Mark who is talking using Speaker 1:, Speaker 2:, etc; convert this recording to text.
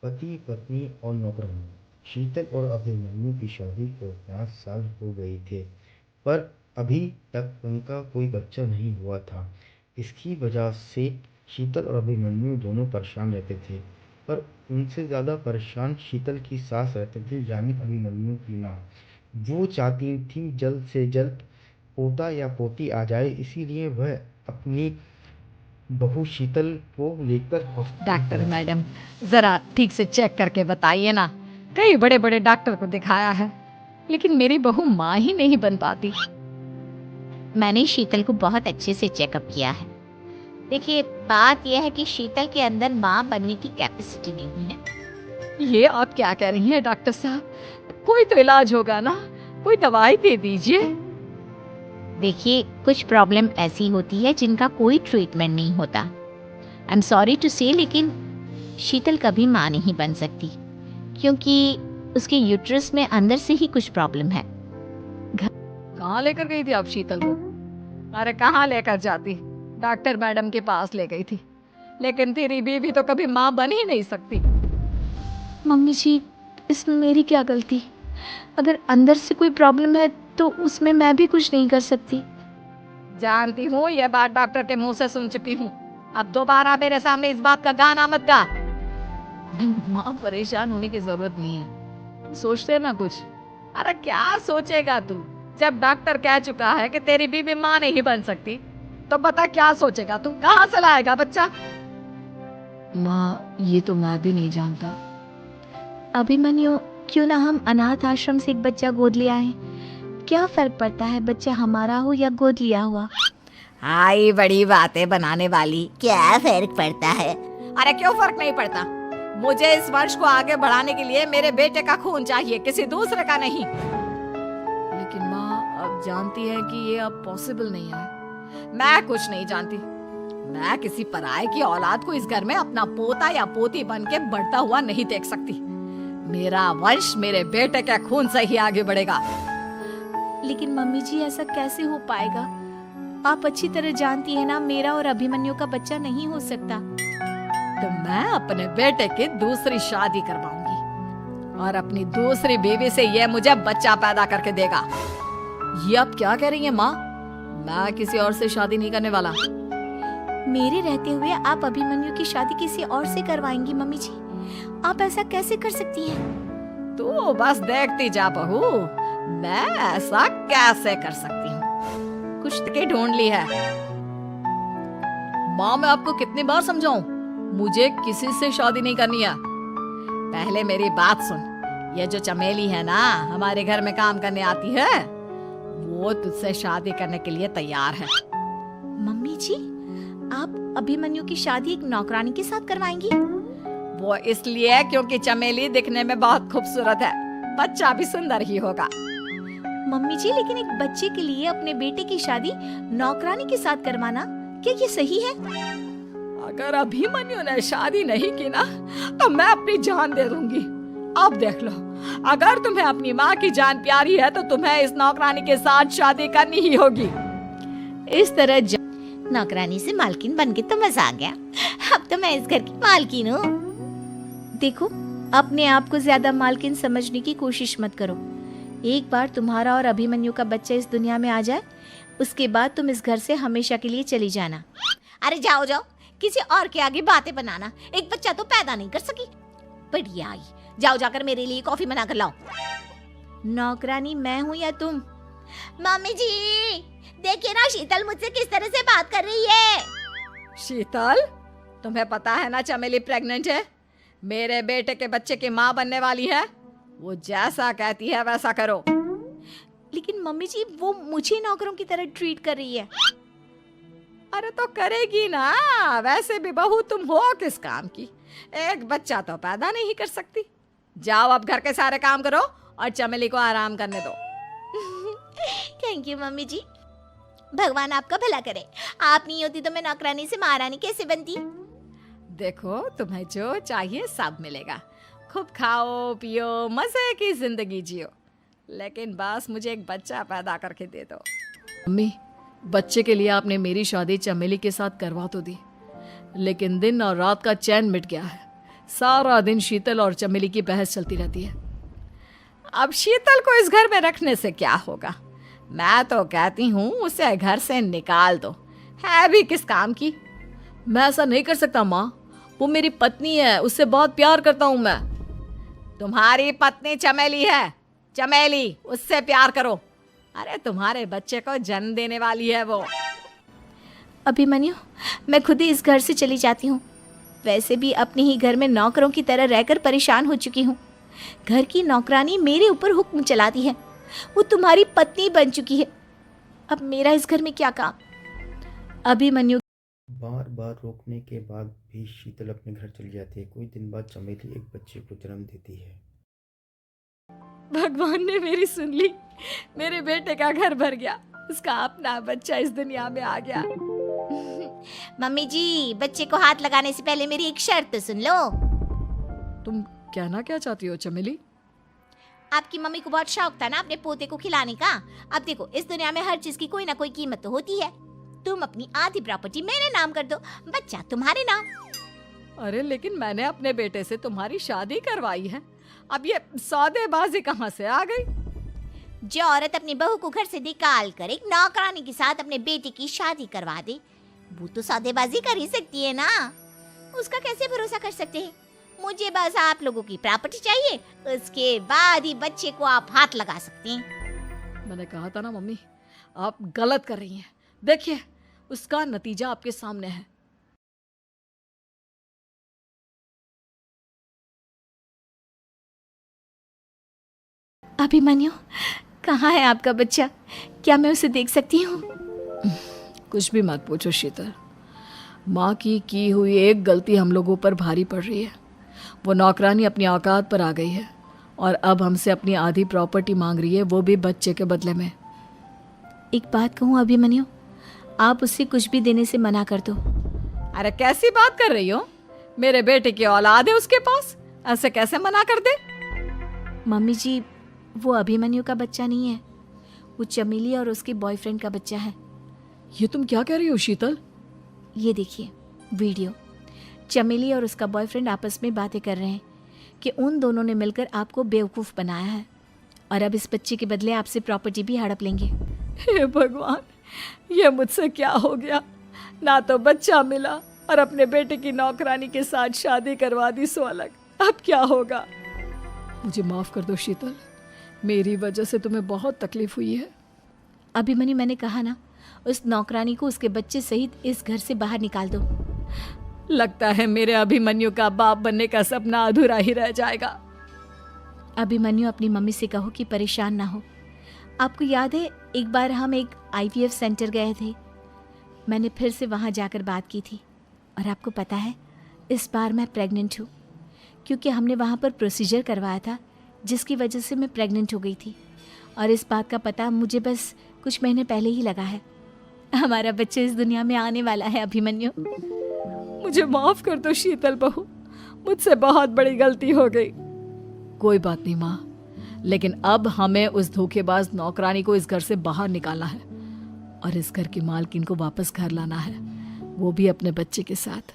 Speaker 1: पति पत्नी और नौकरानी। शीतल और अभिमन्यु की शादी को 5 साल हो गए थे, पर अभी तक उनका कोई बच्चा नहीं हुआ था। इसकी वजह से शीतल और अभिमन्यु दोनों परेशान रहते थे, पर उनसे ज़्यादा परेशान शीतल की सास रहते थे, यानी अभिमन्यु की माँ। वो चाहती थी जल्द से जल्द पोता या पोती आ जाए, इसीलिए वह अपनी बहू शीतल को लेकर हॉस्पिटल
Speaker 2: डॉक्टर
Speaker 1: गया।
Speaker 2: मैडम, जरा ठीक से चेक करके बताइए ना। कई बड़े बड़े डॉक्टर को दिखाया है, लेकिन मेरी बहू माँ ही नहीं बन पाती।
Speaker 3: मैंने शीतल को बहुत अच्छे से चेकअप किया है। देखिए, बात यह है कि शीतल के अंदर माँ बनने की कैपेसिटी नहीं है।
Speaker 2: ये आप क्या कह रही हैं डॉक्टर साहब? कोई तो इलाज होगा ना, कोई दवाई दे दीजिए।
Speaker 3: देखिए, कुछ प्रॉब्लम ऐसी होती है जिनका कोई ट्रीटमेंट नहीं होता। आई एम सॉरी टू से, लेकिन शीतल कभी माँ नहीं बन सकती, क्योंकि उसके यूट्रस में अंदर से ही कुछ प्रॉब्लम है।
Speaker 2: कहाँ लेकर गई थी आप शीतल को? अरे कहाँ लेकर जाती, डॉक्टर मैडम के पास ले गई थी। लेकिन तेरी बीवी तो कभी माँ बन ही नहीं सकती।
Speaker 4: मम्मी जी, इसमें मेरी क्या गलती? अगर अंदर से कोई प्रॉब्लम है तो उसमें मैं भी कुछ नहीं कर सकती।
Speaker 2: जानती हूँ, यह बात डॉक्टर के मुंह से सुन चुकी हूँ। अब दोबारा मेरे सामने इस बात का गाना मत गा। माँ, परेशान होने की जरूरत नहीं है, सोचते ना कुछ। अरे क्या सोचेगा तू? जब डॉक्टर कह चुका है कि तेरी बीवी माँ नहीं बन सकती, तो बता क्या सोचेगा तू? कहाँ से लाएगा बच्चा?
Speaker 4: माँ, ये तो मैं भी नहीं जानता। अभिमन्यु, क्यों ना हम अनाथ आश्रम से एक बच्चा गोद ले आए? क्या फर्क पड़ता है बच्चा हमारा हो या गोद लिया हुआ?
Speaker 2: आई बड़ी बातें बनाने वाली,
Speaker 3: क्या फर्क पड़ता है?
Speaker 2: अरे क्यों फर्क नहीं पड़ता? मुझे इस वंश को आगे बढ़ाने के लिए मेरे बेटे का खून चाहिए, किसी दूसरे का नहीं। लेकिन माँ, अब जानती है कि ये अब पॉसिबल नहीं है। मैं कुछ नहीं जानती। मैं किसी पराये की औलाद को इस घर में अपना पोता या पोती बन के बढ़ता हुआ नहीं देख सकती। मेरा वंश मेरे बेटे के खून से ही आगे बढ़ेगा।
Speaker 4: लेकिन मम्मी जी, ऐसा कैसे हो पाएगा? आप अच्छी तरह जानती है ना, मेरा और अभिमन्यु का बच्चा नहीं हो सकता।
Speaker 2: तो मैं अपने बेटे की दूसरी शादी करवाऊंगी और अपनी दूसरी बीवी से ये मुझे बच्चा पैदा करके देगा। ये आप क्या कह रही हैं माँ? मैं किसी और से शादी नहीं करने वाला।
Speaker 4: मेरे रहते हुए आप अभिमन्यु की शादी किसी और से करवाएंगी? मम्मी जी, आप ऐसा कैसे कर सकती हैं?
Speaker 2: तू बस देखती जा बहू, मैं ऐसा कैसे कर सकती हूँ। कुछ तक ढूंढ ली है। माँ, मैं आपको कितनी बार समझाऊं, मुझे किसी से शादी नहीं करनी है। पहले मेरी बात सुन। ये जो चमेली है ना, हमारे घर में काम करने आती है, वो तुझसे शादी करने के लिए तैयार है।
Speaker 4: मम्मी जी, आप अभिमन्यु की शादी एक नौकरानी के साथ करवाएंगी?
Speaker 2: वो इसलिए क्योंकि चमेली दिखने में बहुत खूबसूरत है, बच्चा भी सुंदर ही होगा।
Speaker 4: मम्मी जी, लेकिन एक बच्चे के लिए अपने बेटे की शादी नौकरानी के साथ करवाना, क्या ये सही है?
Speaker 2: अगर अभिमन्यु ने शादी नहीं की ना, तो मैं अपनी जान दे दूंगी। अब देख लो, अगर तुम्हें अपनी माँ की जान प्यारी है तो तुम्हें इस नौकरानी के साथ शादी करनी ही होगी। इस तरह
Speaker 3: नौकरानी से मालकिन बन के तो मजा आ गया। अब तो मैं इस घर की मालकिन हूँ।
Speaker 4: देखो, अपने आप को ज्यादा मालकिन समझने की कोशिश मत करो। एक बार तुम्हारा और अभिमन्यु का बच्चा इस दुनिया में आ जाए, उसके बाद तुम इस घर से हमेशा के लिए चली जाना।
Speaker 3: अरे जाओ जाओ, किसी और के आगे बातें बनाना। एक बच्चा तो पैदा नहीं कर सकी। बढ़िया आई, जाओ जाकर मेरे लिए कॉफी बना कर लाओ।
Speaker 4: नौकरानी मैं हूँ या तुम?
Speaker 3: मम्मी जी, देखिए ना शीतल मुझसे किस तरह से बात कर रही है।
Speaker 2: शीतल, तुम्हें पता है ना चमेली प्रेग्नेंट है, मेरे बेटे के बच्चे की माँ बनने वाली है। वो जैसा कहती है वैसा करो।
Speaker 4: लेकिन मम्मी जी, वो मुझे नौकरों की तरह ट्रीट कर रही है।
Speaker 2: अरे तो करेगी ना, वैसे भी बहू तुम हो किस काम की? एक बच्चा तो पैदा नहीं कर सकती। जाओ अब घर के सारे काम करो और चमेली को आराम करने दो।
Speaker 3: थैंक यू मम्मी जी, भगवान आपका भला करे। आप नहीं होती तो मैं नौकरानी से महारानी कैसे बनती?
Speaker 2: देखो, तुम्हें जो चाहिए सब मिलेगा। खूब खाओ पियो, मजे की जिंदगी जियो, लेकिन बस मुझे एक बच्चा पैदा करके दे दो। मम्मी, बच्चे के लिए आपने मेरी शादी चमेली के साथ करवा तो दी, लेकिन दिन और रात का चैन मिट गया है। सारा दिन शीतल और चमेली की बहस चलती रहती है। अब शीतल को इस घर में रखने से क्या होगा? मैं तो कहती हूँ उसे घर से निकाल दो, है भी किस काम की। मैं ऐसा नहीं कर सकता माँ, वो मेरी पत्नी है, उससे बहुत प्यार करता हूँ मैं। तुम्हारी पत्नी चमेली है, चमेली, उससे प्यार करो। अरे तुम्हारे बच्चे को जन्म देने वाली है वो।
Speaker 4: अभिमन्यु, मैं खुद ही इस घर से चली जाती हूँ। वैसे भी अपने ही घर में नौकरों की तरह रहकर परेशान हो चुकी हूँ। घर की नौकरानी मेरे ऊपर हुक्म चलाती है, वो तुम्हारी पत्नी बन चुकी है। अब मेरा इस घर में क्या काम? अभिमन्यु
Speaker 1: बार बार रोकने के बाद भी शीतल अपने घर चली जाती है। कुछ दिन बाद चमेली एक बच्चे को जन्म देती है।
Speaker 2: भगवान ने मेरी सुन ली, मेरे बेटे का घर भर गया, उसका अपना बच्चा इस दुनिया में आ गया।
Speaker 4: मम्मी जी, बच्चे को हाथ लगाने से पहले मेरी एक शर्त तो सुन लो।
Speaker 2: तुम कहना क्या चाहती हो चमेली?
Speaker 4: आपकी मम्मी को बहुत शौक था ना अपने पोते को खिलाने का। अब देखो, इस दुनिया में हर चीज की कोई ना कोई कीमत तो होती है। तुम अपनी आधी प्रॉपर्टी मेरे नाम कर दो, बच्चा तुम्हारे नाम।
Speaker 2: अरे लेकिन मैंने अपने बेटे से तुम्हारी शादी करवाई है, अब ये सौदेबाजी कहाँ से आ गई?
Speaker 4: जो औरत अपनी बहू को घर से निकाल कर एक नौकरानी के साथ अपने बेटे की शादी करवा दे, वो तो सौदेबाजी कर ही सकती है ना। उसका कैसे भरोसा कर सकते हैं? मुझे बस आप लोगों की प्रॉपर्टी चाहिए, उसके बाद ही बच्चे को आप हाथ लगा सकते हैं।
Speaker 2: मैंने कहा था ना मम्मी, आप गलत कर रही हैं। देखिए, उसका नतीजा आपके सामने है।
Speaker 4: अभिमन्यु, कहाँ है आपका बच्चा? क्या मैं उसे देख सकती हूँ?
Speaker 2: कुछ भी मत पूछो शीतल, माँ की हुई एक गलती हम लोगों पर भारी पड़ रही है। वो नौकरानी अपनी औकात पर आ गई है और अब हमसे अपनी आधी प्रॉपर्टी मांग रही है, वो भी बच्चे के बदले में।
Speaker 4: एक बात कहूँ अभिमन्यु, आप उससे कुछ भी देने से मना कर दो।
Speaker 2: अरे कैसी बात कर रही हो? मेरे बेटे की औलाद है उसके पास, ऐसे कैसे मना कर दे?
Speaker 4: मम्मी जी, वो अभिमन्यु का बच्चा नहीं है, वो चमेली और उसके बॉयफ्रेंड का बच्चा है।
Speaker 2: ये तुम क्या कह रही हो शीतल?
Speaker 4: ये देखिए वीडियो, चमेली और उसका बॉयफ्रेंड आपस में बातें कर रहे हैं कि उन दोनों ने मिलकर आपको बेवकूफ़ बनाया है और अब इस बच्चे के बदले आपसे प्रॉपर्टी भी हड़प लेंगे।
Speaker 2: हे भगवान, ये मुझसे क्या हो गया? ना तो बच्चा मिला और अपने बेटे की नौकरानी के साथ शादी करवा दी सो अलग। अब क्या होगा? मुझे माफ कर दो शीतल, मेरी वजह से तुम्हें बहुत तकलीफ हुई है।
Speaker 4: अभिमन्यु, मैंने कहा ना, उस नौकरानी को उसके बच्चे सहित इस घर से बाहर निकाल दो।
Speaker 2: लगता है मेरे अभिमन्यु का बाप बनने का सपना अधूरा ही रह जाएगा।
Speaker 4: अभिमन्यु, अपनी मम्मी से कहो कि परेशान ना हो। आपको याद है एक बार हम एक IVF सेंटर गए थे, मैंने फिर से वहाँ जाकर बात की थी और आपको पता है इस बार मैं प्रेग्नेंट हूँ, क्योंकि हमने वहाँ पर प्रोसीजर करवाया था जिसकी वजह से मैं प्रेग्नेंट हो गई थी और इस बात का पता मुझे बस कुछ महीने पहले ही लगा है। हमारा बच्चा इस दुनिया में आने वाला है अभिमन्यु।
Speaker 2: मुझे माफ कर दो शीतल बहू, मुझसे बहुत बड़ी गलती हो गई। कोई बात नहीं माँ, लेकिन अब हमें उस धोखेबाज नौकरानी को इस घर से बाहर निकालना है और इस घर की मालकिन को वापस घर लाना है, वो भी अपने बच्चे के साथ।